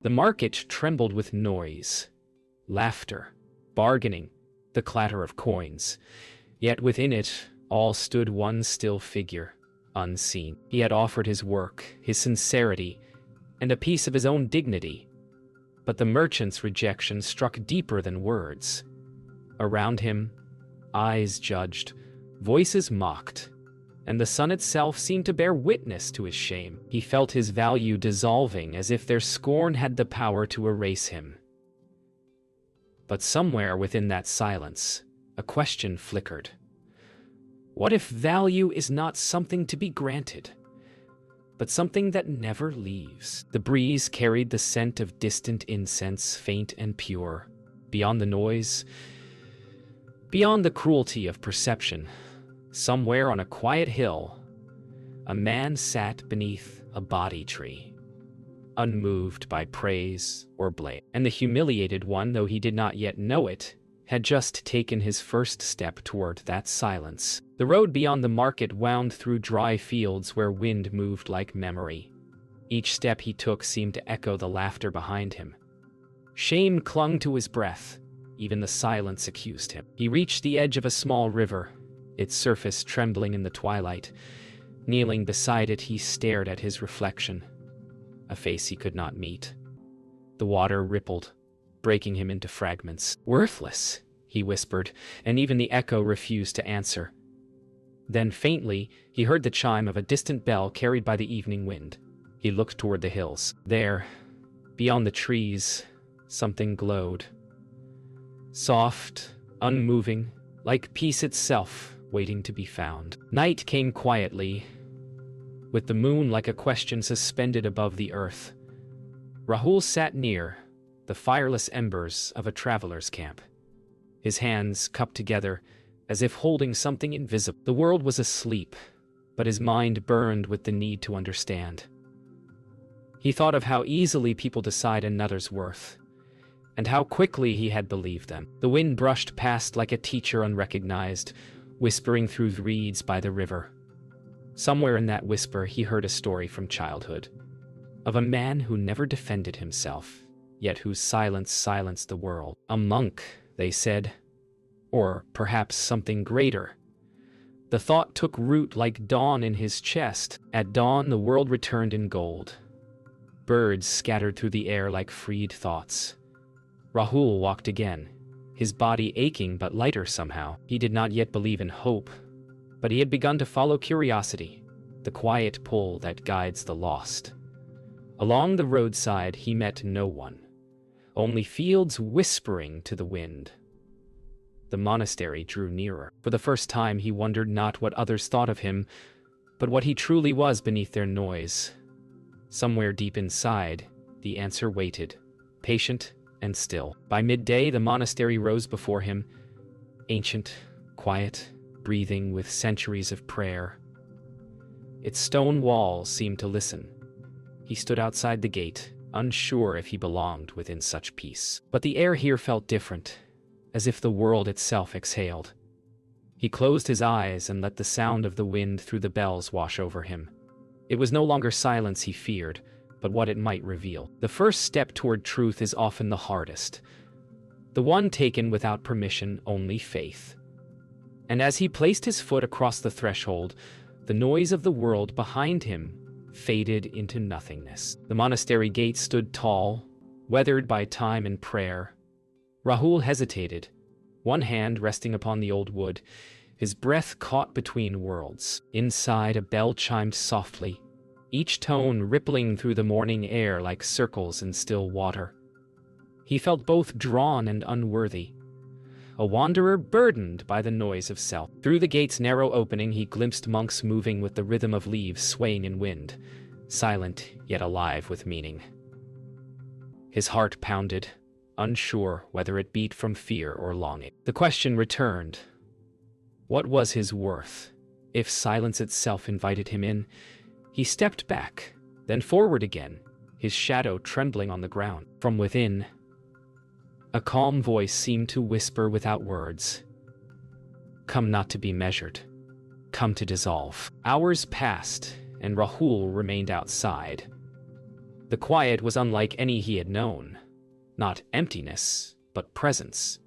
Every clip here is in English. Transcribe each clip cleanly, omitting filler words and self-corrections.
The market trembled with noise, laughter, bargaining, the clatter of coins. Yet within it all stood one still figure, unseen. He had offered his work, his sincerity, and a piece of his own dignity. But the merchant's rejection struck deeper than words. Around him, eyes judged, voices mocked, and the sun itself seemed to bear witness to his shame. He felt his value dissolving as if their scorn had the power to erase him. But somewhere within that silence, a question flickered. What if value is not something to be granted, but something that never leaves? The breeze carried the scent of distant incense, faint and pure. Beyond the noise, beyond the cruelty of perception, somewhere on a quiet hill, a man sat beneath a bodhi tree, unmoved by praise or blame. And the humiliated one, though he did not yet know it, had just taken his first step toward that silence. The road beyond the market wound through dry fields where wind moved like memory. Each step he took seemed to echo the laughter behind him. Shame clung to his breath. Even the silence accused him. He reached the edge of a small river, its surface trembling in the twilight. Kneeling beside it, he stared at his reflection, a face he could not meet. The water rippled, breaking him into fragments. "Worthless," he whispered, and even the echo refused to answer. Then faintly, he heard the chime of a distant bell carried by the evening wind. He looked toward the hills. There, beyond the trees, something glowed. Soft, unmoving, like peace itself, waiting to be found. Night came quietly, with the moon like a question suspended above the earth. Rahul sat near the fireless embers of a traveler's camp, his hands cupped together as if holding something invisible. The world was asleep, but his mind burned with the need to understand. He thought of how easily people decide another's worth, and how quickly he had believed them. The wind brushed past like a teacher unrecognized, whispering through the reeds by the river. Somewhere in that whisper he heard a story from childhood, of a man who never defended himself, yet whose silence silenced the world. A monk, they said, or perhaps something greater. The thought took root like dawn in his chest. At dawn, the world returned in gold. Birds scattered through the air like freed thoughts. Rahul walked again, his body aching but lighter somehow. He did not yet believe in hope, but he had begun to follow curiosity, the quiet pull that guides the lost. Along the roadside he met no one, only fields whispering to the wind. The monastery drew nearer. For the first time he wondered not what others thought of him, but what he truly was beneath their noise. Somewhere deep inside, the answer waited, patient and still. By midday, the monastery rose before him, ancient, quiet, breathing with centuries of prayer. Its stone walls seemed to listen. He stood outside the gate, unsure if he belonged within such peace. But the air here felt different, as if the world itself exhaled. He closed his eyes and let the sound of the wind through the bells wash over him. It was no longer silence he feared, but what it might reveal. The first step toward truth is often the hardest, the one taken without permission, only faith. And as he placed his foot across the threshold, the noise of the world behind him faded into nothingness. The monastery gate stood tall, weathered by time and prayer. Rahul hesitated, one hand resting upon the old wood, his breath caught between worlds. Inside, a bell chimed softly, each tone rippling through the morning air like circles in still water. He felt both drawn and unworthy, a wanderer burdened by the noise of self. Through the gate's narrow opening he glimpsed monks moving with the rhythm of leaves swaying in wind, silent yet alive with meaning. His heart pounded, unsure whether it beat from fear or longing. The question returned. What was his worth? If silence itself invited him in, he stepped back, then forward again, his shadow trembling on the ground. From within, a calm voice seemed to whisper without words. Come not to be measured, come to dissolve. Hours passed, and Rahul remained outside. The quiet was unlike any he had known. Not emptiness, but presence.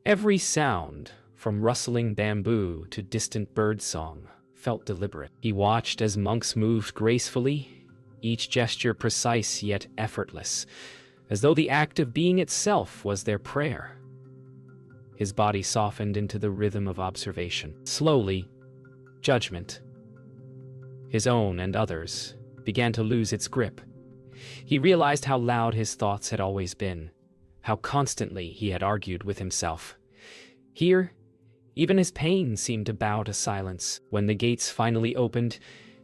Every sound, from rustling bamboo to distant birdsong, felt deliberate. He watched as monks moved gracefully, each gesture precise yet effortless, as though the act of being itself was their prayer. His body softened into the rhythm of observation. Slowly, judgment, his own and others, began to lose its grip. He realized how loud his thoughts had always been, how constantly he had argued with himself. Here, even his pain seemed to bow to silence. When the gates finally opened,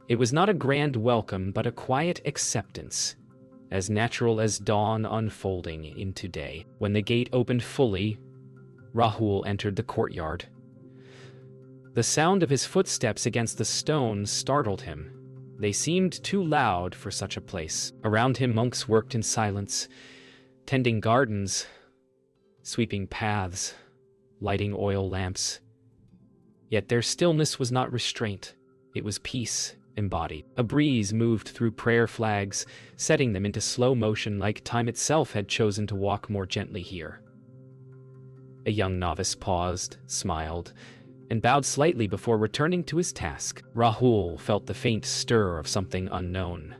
it was not a grand welcome but a quiet acceptance, as natural as dawn unfolding into day. When the gate opened fully, Rahul entered the courtyard. The sound of his footsteps against the stone startled him. They seemed too loud for such a place. Around him, monks worked in silence, tending gardens, sweeping paths, lighting oil lamps. Yet their stillness was not restraint. It was peace embodied. A breeze moved through prayer flags, setting them into slow motion like time itself had chosen to walk more gently here. A young novice paused, smiled, and bowed slightly before returning to his task. Rahul felt the faint stir of something unknown.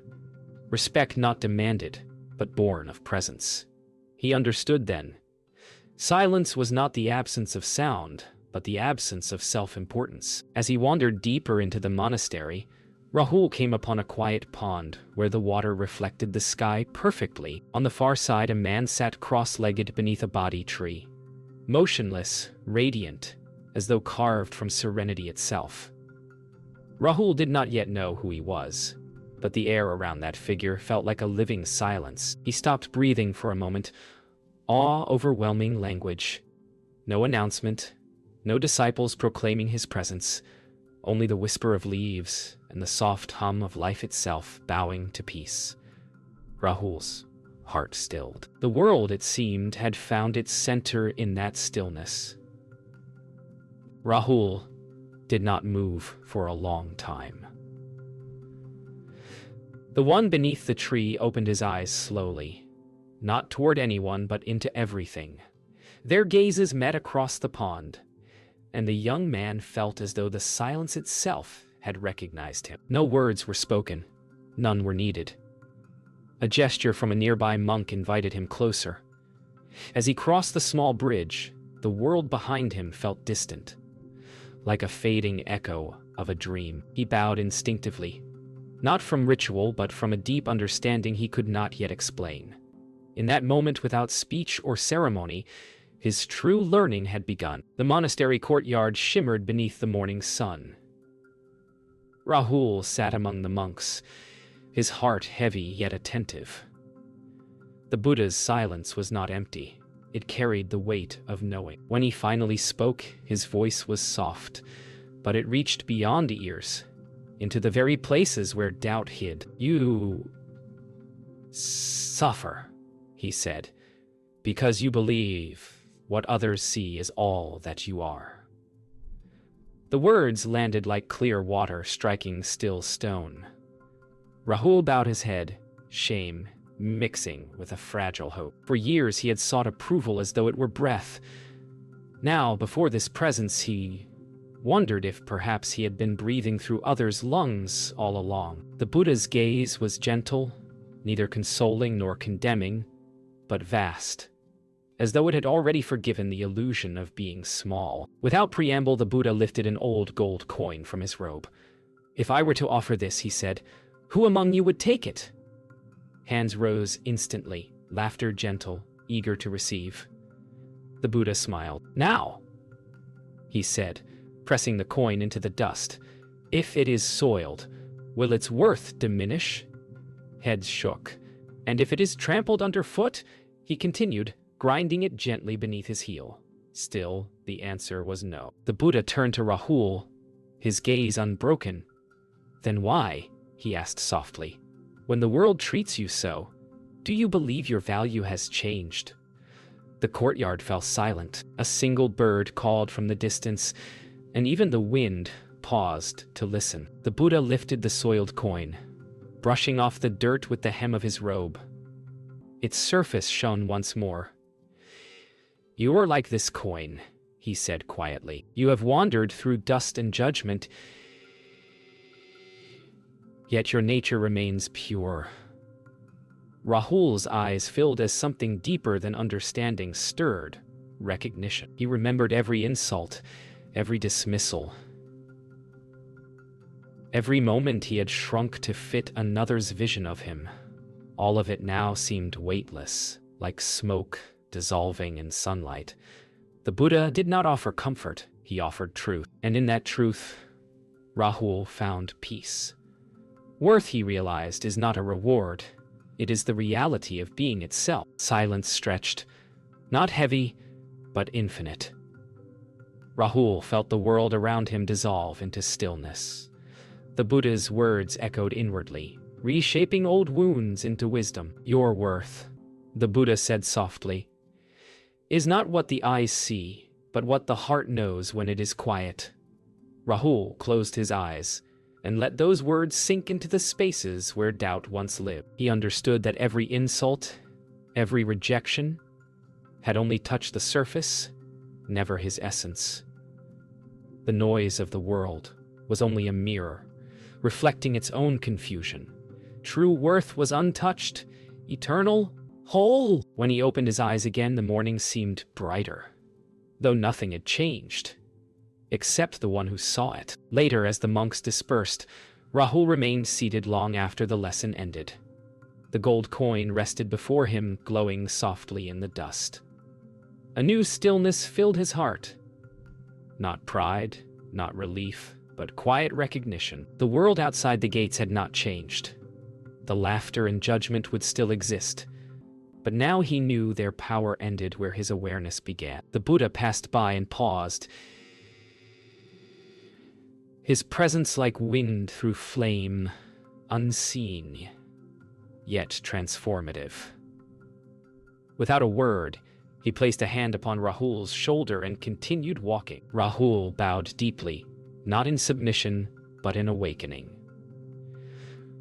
Respect not demanded, but born of presence. He understood then. Silence was not the absence of sound, but the absence of self-importance. As he wandered deeper into the monastery, Rahul came upon a quiet pond where the water reflected the sky perfectly. On the far side, a man sat cross-legged beneath a bodhi tree, motionless, radiant, as though carved from serenity itself. Rahul did not yet know who he was, but the air around that figure felt like a living silence. He stopped breathing for a moment, awe-overwhelming language. No announcement, no disciples proclaiming his presence, only the whisper of leaves and the soft hum of life itself bowing to peace. Rahul's heart stilled. The world, it seemed, had found its center in that stillness. Rahul did not move for a long time. The one beneath the tree opened his eyes slowly, not toward anyone but into everything. Their gazes met across the pond, and the young man felt as though the silence itself had recognized him. No words were spoken, none were needed. A gesture from a nearby monk invited him closer. As he crossed the small bridge, the world behind him felt distant, like a fading echo of a dream. He bowed instinctively, not from ritual but from a deep understanding he could not yet explain. In that moment, without speech or ceremony, his true learning had begun. The monastery courtyard shimmered beneath the morning sun. Rahul sat among the monks, his heart heavy yet attentive. The Buddha's silence was not empty. It carried the weight of knowing. When he finally spoke, his voice was soft, but it reached beyond ears, into the very places where doubt hid. "You suffer," he said, "because you believe what others see is all that you are." The words landed like clear water striking still stone. Rahul bowed his head, shame mixing with a fragile hope. For years he had sought approval as though it were breath. Now, before this presence, he wondered if perhaps he had been breathing through others' lungs all along. The Buddha's gaze was gentle, neither consoling nor condemning, but vast, as though it had already forgiven the illusion of being small. Without preamble, the Buddha lifted an old gold coin from his robe. "If I were to offer this," he said, "who among you would take it?" Hands rose instantly, laughter gentle, eager to receive. The Buddha smiled. "Now," he said, pressing the coin into the dust. "If it is soiled, will its worth diminish?" Heads shook. "And if it is trampled underfoot?" he continued, grinding it gently beneath his heel. Still, the answer was no. The Buddha turned to Rahul, his gaze unbroken. "Then why," he asked softly, "when the world treats you so, do you believe your value has changed?" The courtyard fell silent. A single bird called from the distance, and even the wind paused to listen. The Buddha lifted the soiled coin, brushing off the dirt with the hem of his robe. Its surface shone once more. "You are like this coin," he said quietly. "You have wandered through dust and judgment, yet your nature remains pure." Rahul's eyes filled as something deeper than understanding stirred recognition. He remembered every insult, every dismissal, every moment he had shrunk to fit another's vision of him. All of it now seemed weightless, like smoke dissolving in sunlight. The Buddha did not offer comfort, he offered truth. And in that truth, Rahul found peace. Worth, he realized, is not a reward. It is the reality of being itself. Silence stretched, not heavy, but infinite. Rahul felt the world around him dissolve into stillness. The Buddha's words echoed inwardly, reshaping old wounds into wisdom. "Your worth," the Buddha said softly, "is not what the eyes see, but what the heart knows when it is quiet." Rahul closed his eyes and let those words sink into the spaces where doubt once lived. He understood that every insult, every rejection, had only touched the surface, never his essence. The noise of the world was only a mirror, reflecting its own confusion. True worth was untouched, eternal, whole. When he opened his eyes again, the morning seemed brighter, though nothing had changed, except the one who saw it. Later, as the monks dispersed, Rahul remained seated long after the lesson ended. The gold coin rested before him, glowing softly in the dust. A new stillness filled his heart. Not pride, not relief, but quiet recognition. The world outside the gates had not changed. The laughter and judgment would still exist, but now he knew their power ended where his awareness began. The Buddha passed by and paused, his presence like wind through flame, unseen, yet transformative. Without a word, he placed a hand upon Rahul's shoulder and continued walking. Rahul bowed deeply, not in submission, but in awakening.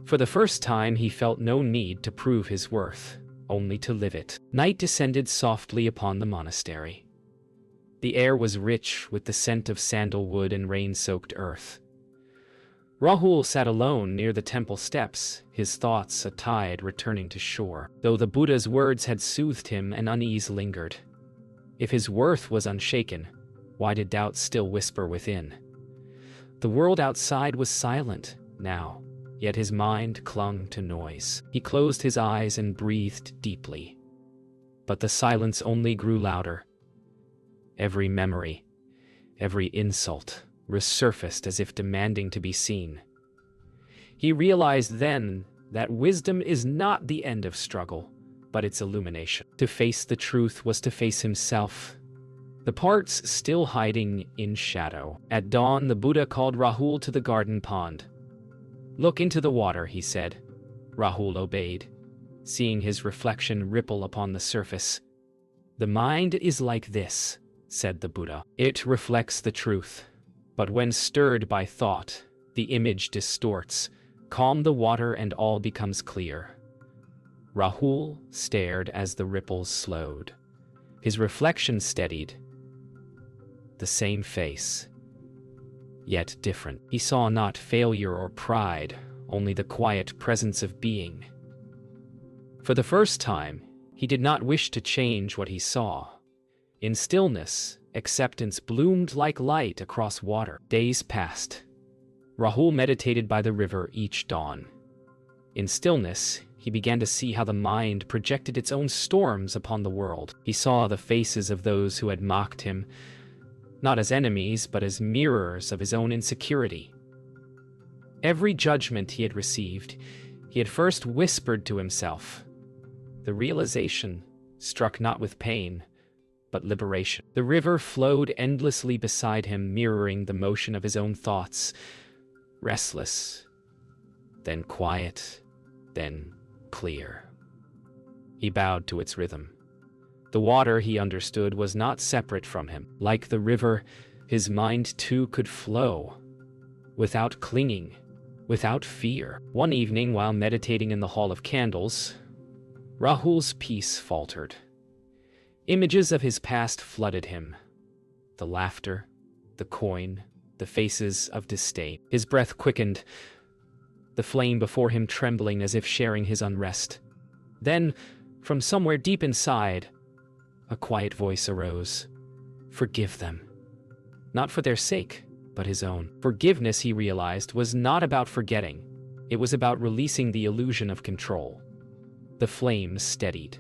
For the first time, he felt no need to prove his worth, only to live it. Night descended softly upon the monastery. The air was rich with the scent of sandalwood and rain-soaked earth. Rahul sat alone near the temple steps, his thoughts a tide returning to shore. Though the Buddha's words had soothed him, an unease lingered. If his worth was unshaken, why did doubt still whisper within? The world outside was silent now, yet his mind clung to noise. He closed his eyes and breathed deeply. But the silence only grew louder. Every memory, every insult, resurfaced as if demanding to be seen. He realized then that wisdom is not the end of struggle, but its illumination. To face the truth was to face himself, the parts still hiding in shadow. At dawn, the Buddha called Rahul to the garden pond. "Look into the water," he said. Rahul obeyed, seeing his reflection ripple upon the surface. "The mind is like this," said the Buddha. "It reflects the truth, but when stirred by thought, the image distorts. Calm the water and all becomes clear." Rahul stared as the ripples slowed. His reflection steadied. The same face, yet different. He saw not failure or pride, only the quiet presence of being. For the first time, he did not wish to change what he saw. In stillness, acceptance bloomed like light across water. Days passed. Rahul meditated by the river each dawn. In stillness, he began to see how the mind projected its own storms upon the world. He saw the faces of those who had mocked him, not as enemies, but as mirrors of his own insecurity. Every judgment he had received, he had first whispered to himself. The realization struck not with pain, but liberation. The river flowed endlessly beside him, mirroring the motion of his own thoughts, restless, then quiet, then clear. He bowed to its rhythm. The water, he understood, was not separate from him. Like the river, his mind too could flow, without clinging, without fear. One evening, while meditating in the Hall of Candles, Rahul's peace faltered. Images of his past flooded him. The laughter, the coin, the faces of disdain. His breath quickened, the flame before him trembling as if sharing his unrest. Then, from somewhere deep inside, a quiet voice arose. Forgive them. Not for their sake, but his own. Forgiveness, he realized, was not about forgetting. It was about releasing the illusion of control. The flame steadied.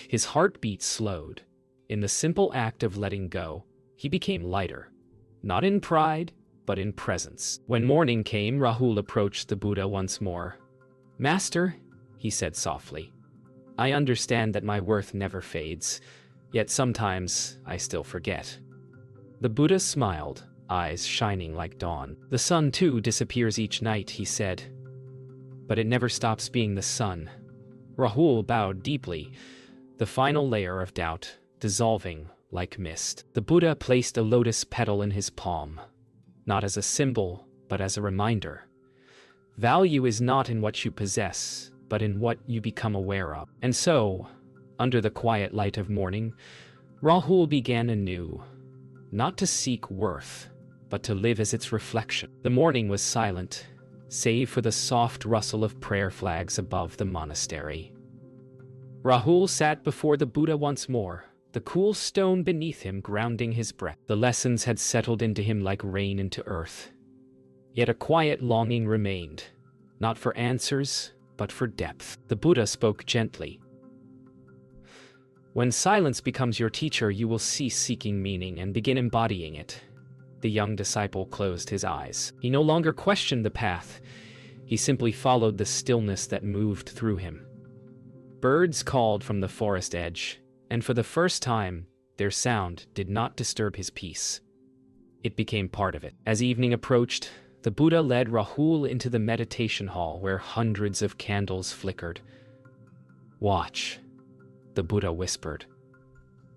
His heartbeat slowed. In the simple act of letting go, he became lighter. Not in pride, but in presence. When morning came, Rahul approached the Buddha once more. "Master," he said softly, "I understand that my worth never fades, yet sometimes I still forget." The Buddha smiled, eyes shining like dawn. "The sun too disappears each night," he said, "but it never stops being the sun." Rahul bowed deeply, the final layer of doubt dissolving like mist. The Buddha placed a lotus petal in his palm, not as a symbol, but as a reminder. Value is not in what you possess, but in what you become aware of. And so, under the quiet light of morning, Rahul began anew, not to seek worth, but to live as its reflection. The morning was silent, save for the soft rustle of prayer flags above the monastery. Rahul sat before the Buddha once more, the cool stone beneath him grounding his breath. The lessons had settled into him like rain into earth. Yet a quiet longing remained, not for answers, but for depth. The Buddha spoke gently. "When silence becomes your teacher, you will cease seeking meaning and begin embodying it." The young disciple closed his eyes. He no longer questioned the path. He simply followed the stillness that moved through him. Birds called from the forest edge, and for the first time, their sound did not disturb his peace. It became part of it. As evening approached, the Buddha led Rahul into the meditation hall where hundreds of candles flickered. "Watch," the Buddha whispered.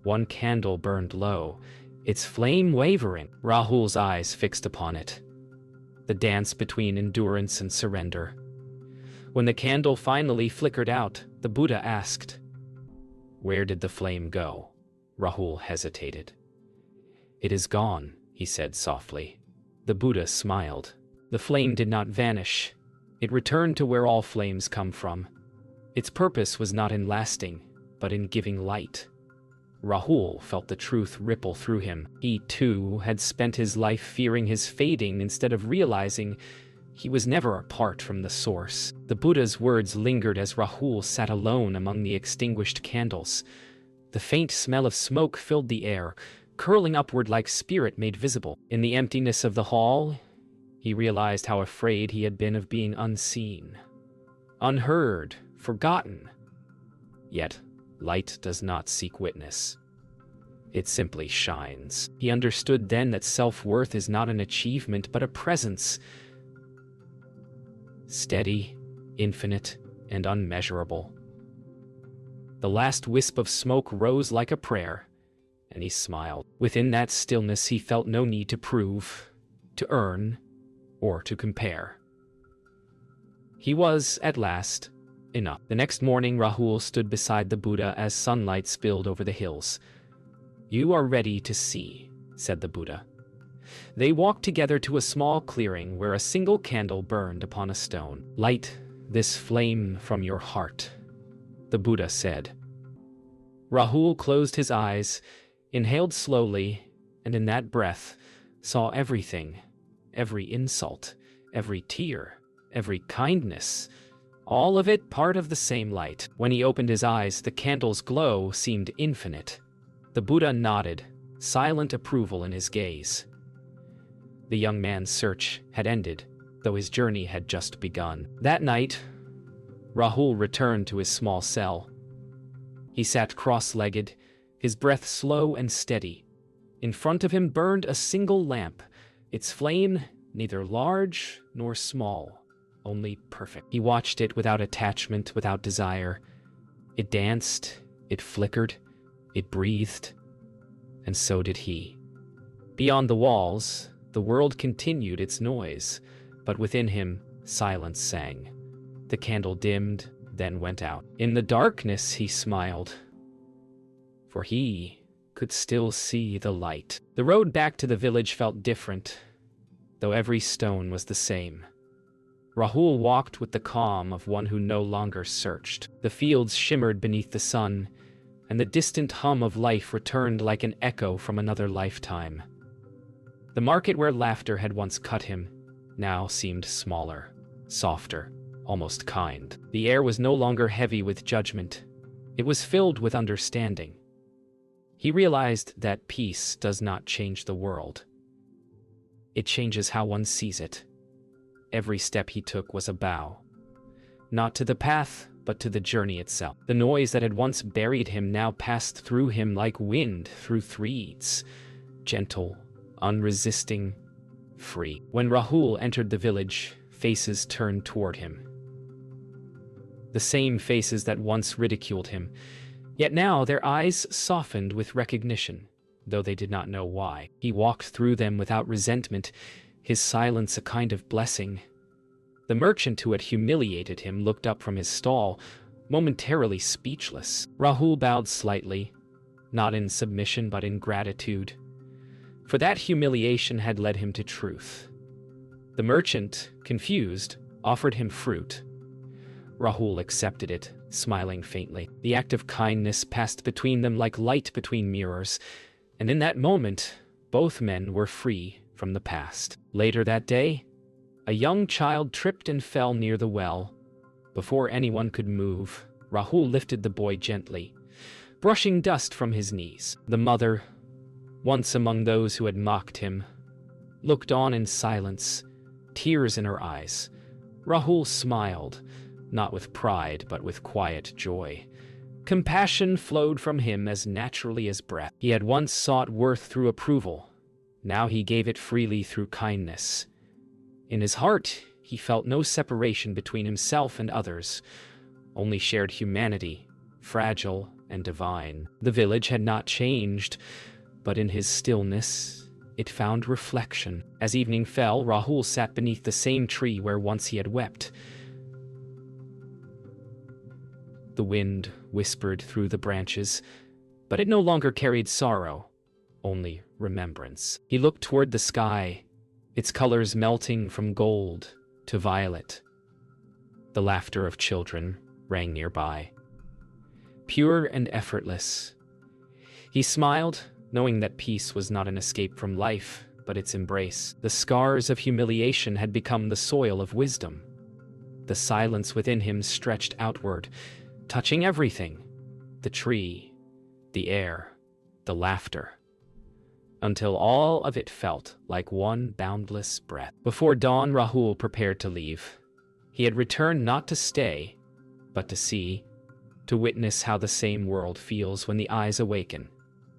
One candle burned low, its flame wavering. Rahul's eyes fixed upon it. The dance between endurance and surrender. When the candle finally flickered out, the Buddha asked, "Where did the flame go?" Rahul hesitated. "It is gone," he said softly. The Buddha smiled. The flame did not vanish. It returned to where all flames come from. Its purpose was not in lasting, but in giving light. Rahul felt the truth ripple through him. He, too, had spent his life fearing his fading instead of realizing he was never apart from the source. The Buddha's words lingered as Rahul sat alone among the extinguished candles. The faint smell of smoke filled the air, curling upward like spirit made visible. In the emptiness of the hall, he realized how afraid he had been of being unseen, unheard, forgotten. Yet, light does not seek witness. It simply shines. He understood then that self-worth is not an achievement, but a presence. Steady, infinite, and unmeasurable. The last wisp of smoke rose like a prayer, and he smiled. Within that stillness he felt no need to prove, to earn, or to compare. He was, at last, enough. The next morning Rahul stood beside the Buddha as sunlight spilled over the hills. "You are ready to see," said the Buddha. They walked together to a small clearing where a single candle burned upon a stone. "Light this flame from your heart," the Buddha said. Rahul closed his eyes, inhaled slowly, and in that breath saw everything, every insult, every tear, every kindness, all of it part of the same light. When he opened his eyes, the candle's glow seemed infinite. The Buddha nodded, silent approval in his gaze. The young man's search had ended, though his journey had just begun. That night, Rahul returned to his small cell. He sat cross-legged, his breath slow and steady. In front of him burned a single lamp, its flame neither large nor small, only perfect. He watched it without attachment, without desire. It danced, it flickered, it breathed, and so did he. Beyond the walls, the world continued its noise, but within him, Silence sang. The candle dimmed, then went out. In the darkness he smiled, for he could still see the light. The road back to the village felt different, though every stone was the same. Rahul walked with the calm of one who no longer searched. The fields shimmered beneath the sun, and the distant hum of life returned like an echo from another lifetime. The market where laughter had once cut him now seemed smaller, softer, almost kind. The air was no longer heavy with judgment. It was filled with understanding. He realized that peace does not change the world. It changes how one sees it. Every step he took was a bow, not to the path, but to the journey itself. The noise that had once buried him now passed through him like wind through reeds, gentle, unresisting, free. When Rahul entered the village, faces turned toward him. The same faces that once ridiculed him, yet now their eyes softened with recognition, though they did not know why. He walked through them without resentment, his silence a kind of blessing. The merchant who had humiliated him looked up from his stall, momentarily speechless. Rahul bowed slightly, not in submission but in gratitude, for that humiliation had led him to truth. The merchant, confused, offered him fruit. Rahul accepted it, smiling faintly. The act of kindness passed between them like light between mirrors, and in that moment, both men were free from the past. Later that day, a young child tripped and fell near the well. Before anyone could move, Rahul lifted the boy gently, brushing dust from his knees. The mother, once among those who had mocked him, looked on in silence, tears in her eyes. Rahul smiled, not with pride but with quiet joy. Compassion flowed from him as naturally as breath. He had once sought worth through approval. Now he gave it freely through kindness. In his heart, he felt no separation between himself and others, only shared humanity, fragile and divine. The village had not changed, but in his stillness, it found reflection. As evening fell, Rahul sat beneath the same tree where once he had wept. The wind whispered through the branches, but it no longer carried sorrow, only remembrance. He looked toward the sky, its colors melting from gold to violet. The laughter of children rang nearby, pure and effortless. He smiled, knowing that peace was not an escape from life, but its embrace. The scars of humiliation had become the soil of wisdom. The silence within him stretched outward, touching everything: the tree, the air, the laughter, until all of it felt like one boundless breath. Before dawn, Rahul prepared to leave. He had returned not to stay, but to see, to witness how the same world feels when the eyes awaken.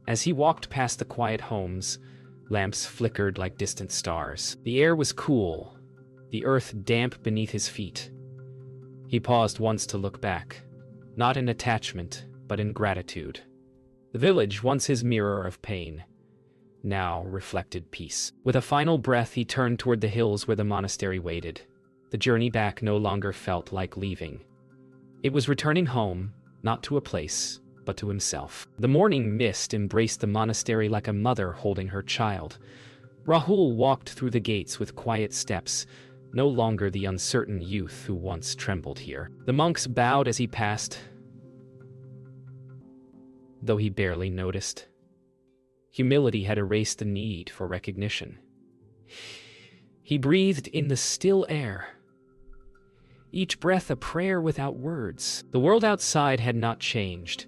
As he walked past the quiet homes, lamps flickered like distant stars. The air was cool, the earth damp beneath his feet. He paused once to look back, not in attachment, but in gratitude. The village, once his mirror of pain, now reflected peace. With a final breath, he turned toward the hills where the monastery waited. The journey back no longer felt like leaving. It was returning home, not to a place, but to himself. The morning mist embraced the monastery like a mother holding her child. Rahul walked through the gates with quiet steps, no longer the uncertain youth who once trembled here. The monks bowed as he passed, though he barely noticed. Humility had erased the need for recognition. He breathed in the still air, each breath a prayer without words. The world outside had not changed,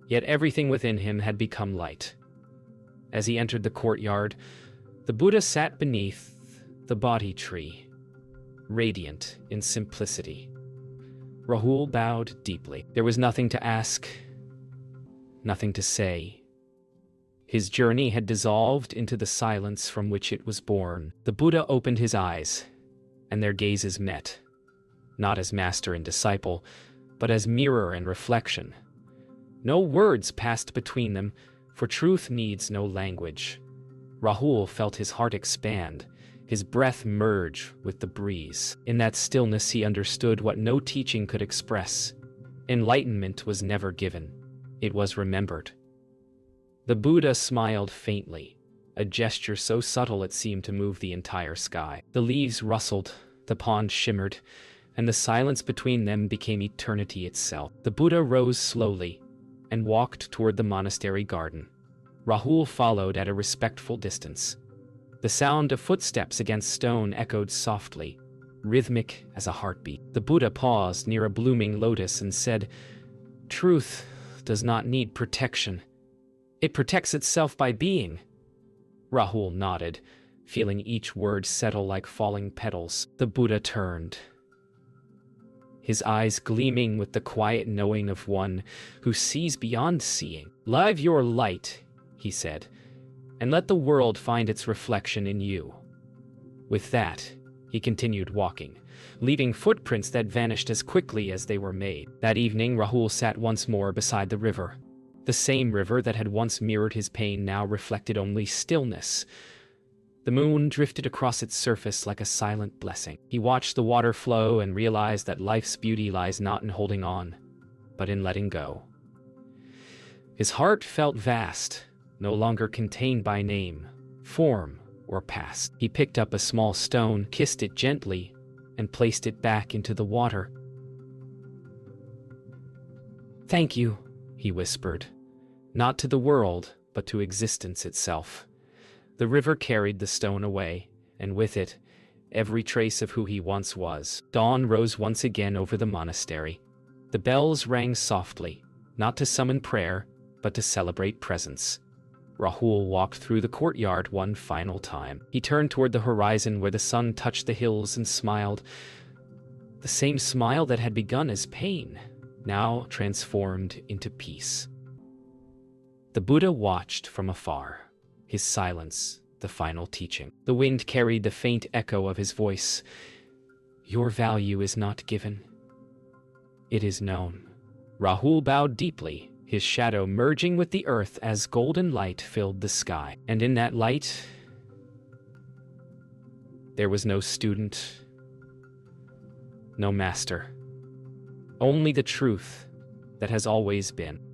yet everything within him had become light. As he entered the courtyard, the Buddha sat beneath the Bodhi tree, radiant in simplicity. Rahul bowed deeply. There was nothing to ask, nothing to say. His journey had dissolved into the silence from which it was born. The Buddha opened his eyes, and their gazes met, not as master and disciple, but as mirror and reflection. No words passed between them, for truth needs no language. Rahul felt his heart expand, his breath merge with the breeze. In that stillness he understood what no teaching could express. Enlightenment was never given. It was remembered. The Buddha smiled faintly, a gesture so subtle it seemed to move the entire sky. The leaves rustled, the pond shimmered, and the silence between them became eternity itself. The Buddha rose slowly and walked toward the monastery garden. Rahul followed at a respectful distance. The sound of footsteps against stone echoed softly, rhythmic as a heartbeat. The Buddha paused near a blooming lotus and said, "Truth does not need protection. It protects itself by being." Rahul nodded, feeling each word settle like falling petals. The Buddha turned, his eyes gleaming with the quiet knowing of one who sees beyond seeing. "Live your light," he said, "and let the world find its reflection in you." With that, he continued walking, leaving footprints that vanished as quickly as they were made. That evening, Rahul sat once more beside the river. The same river that had once mirrored his pain now reflected only stillness. The moon drifted across its surface like a silent blessing. He watched the water flow and realized that life's beauty lies not in holding on, but in letting go. His heart felt vast, no longer contained by name, form, or past. He picked up a small stone, kissed it gently, and placed it back into the water. "Thank you," he whispered, not to the world, but to existence itself. The river carried the stone away, and with it, every trace of who he once was. Dawn rose once again over the monastery. The bells rang softly, not to summon prayer, but to celebrate presence. Rahul walked through the courtyard one final time. He turned toward the horizon where the sun touched the hills and smiled. The same smile that had begun as pain, now transformed into peace. The Buddha watched from afar, his silence the final teaching. The wind carried the faint echo of his voice. "Your value is not given. It is known." Rahul bowed deeply, his shadow merging with the earth as golden light filled the sky. And in that light, there was no student, no master, only the truth that has always been.